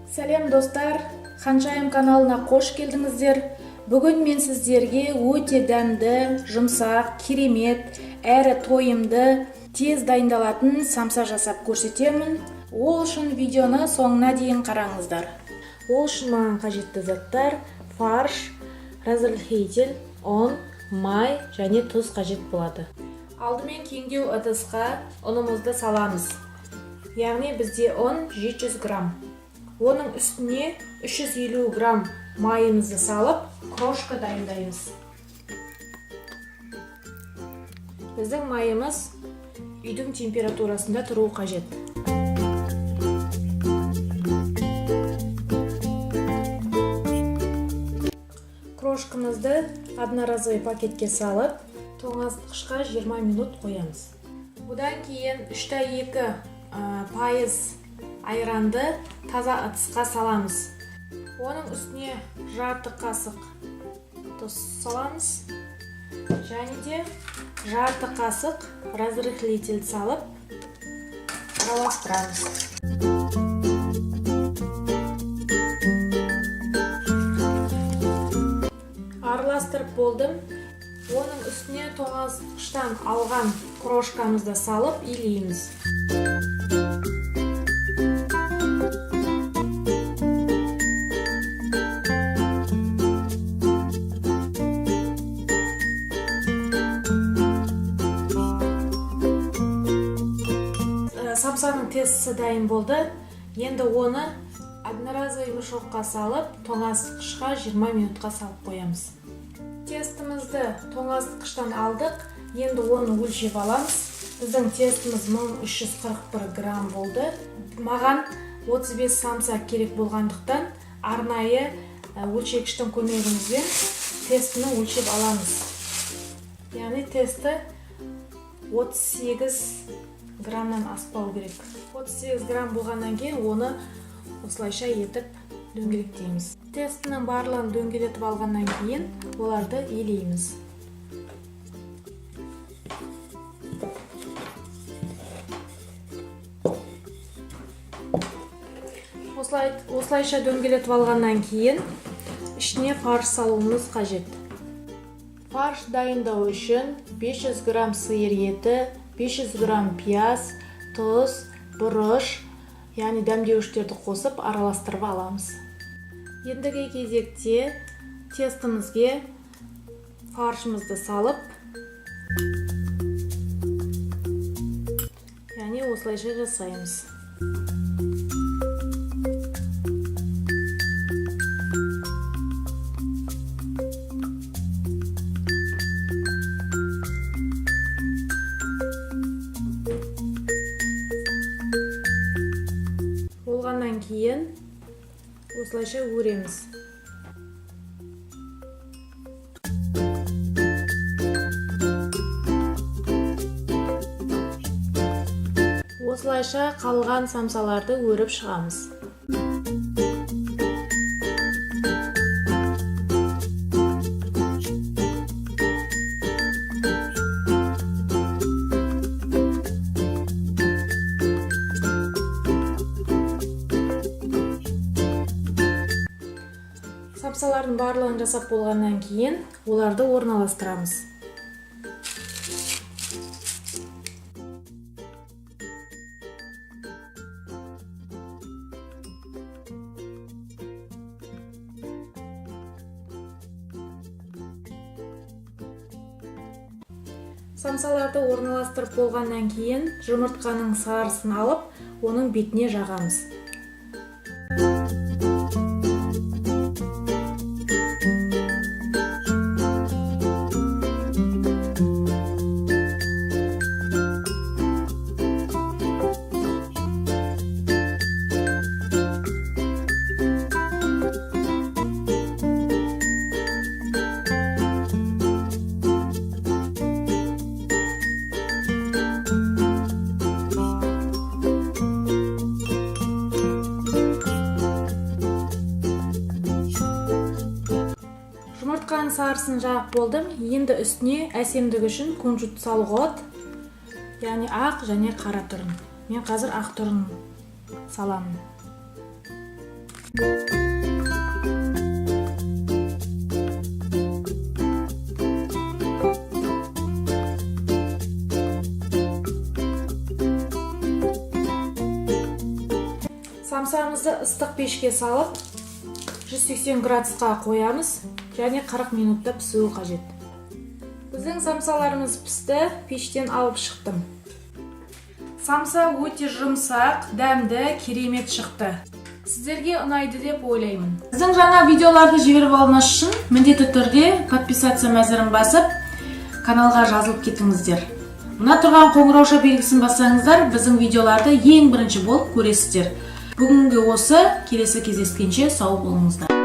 Сәлем достар, Ханшайым каналына қош келдіңіздер. Бүгін мен сіздерге өте дәмді, жұмсақ, керемет, әрі тойымды, тез дайындалатын самса жасап көрсетемін. Ол үшін видеоны соңына дейін қараңыздар. Ол үшін маған қажетті заттар: фарш, разрыхлитель, ұн, май және тұз қажет болады. Алдымен кеңдеу ыдысқа ұнымызды саламыз. Яғни бізде ұн 700 грамм. Оның үстіне 350 грамм майымызды салып, крошка дайындаймыз. Біздің майымыз үйдің температурасында тұруы қажет. Крошкамызды одноразовый пакетке салып, тоңазытқышқа 20 минут қоямыз. Бұдан кейін 3,2% айранды таза ыдысқа саламыз. Оның үстіне жарты қасық тұз саламыз. Және де жарты қасық разрыхлитель салып араластырамыз. Араластырып болдым. Оның үстіне тоңазытқыштан алған крошкамызды салып илейміз. Самсаның тестісі дайын болды. Енді оны одноразовый мешокқа салып, тоңазытқышқа 20 минутқа салып қоямыз. Тестімізді тоңазытқыштан алдық. Енді оны өлшеп аламыз. Біздің тестіміз 1341 грамм болды. Маған 35 самса керек болғандықтан арнайы өлшегіштің көмегімізбен тестіні өлшеп аламыз. Яғни тесті 38 граммнан аспау керек. 38 грамм болғаннан кейін оны осылайша етіп дөңгелектейміз. Тестінің барлығын дөңгелетіп алғаннан кейін оларды илейміз. Осылайша дөңгелетіп алғаннан кейін ішіне фарш салуымыз қажет. Фарш дайындау үшін 500 грамм сиыр еті, 500 грамм пияз, тұз, бұрыш, яғни дәмдеуіштерді қосып араластырып аламыз. Ендігі кезекте тестімізге фаршымызды салып, яғни осылайша жасаймыз. Болғаннан кейін осылайша өреміз. Осылайша қалған самсаларды өріп шығамыз. Самсалардың барлығын жасап болғаннан кейін оларды орналастырамыз. Самсаларды орналастырып болғаннан кейін жұмыртқаның сарысын алып, оның бетіне жағамыз. Жұмыртқаның сарысын жағып болдым. Енді үстіне әсемдік үшін кунжут салуға болады. Яғни ақ және қара түрін. Мен қазір ақ түрін саламын. Самсамызды ыстық пешке салып 180 градусқа қоямыз және 40 минутта пісуі қажет. Біздің самсаларымыз пісті, пештен алып шықтым. Самса өте жұмсақ, дәмді, керемет шықты. Сіздерге ұнайды деп ойлаймын. Біздің жаңа видеоларды жіберіп алыңыз үшін міндетті түрде подписаться мәзірін басып, каналға жазылып кетіңіздер. Мына тұрған қоңырауша белгісін бассаңыздар, біздің видеоларды ең бірінші болып көресіздер. Бүгінгі осы, келесі кездескенше сау болыңыздар.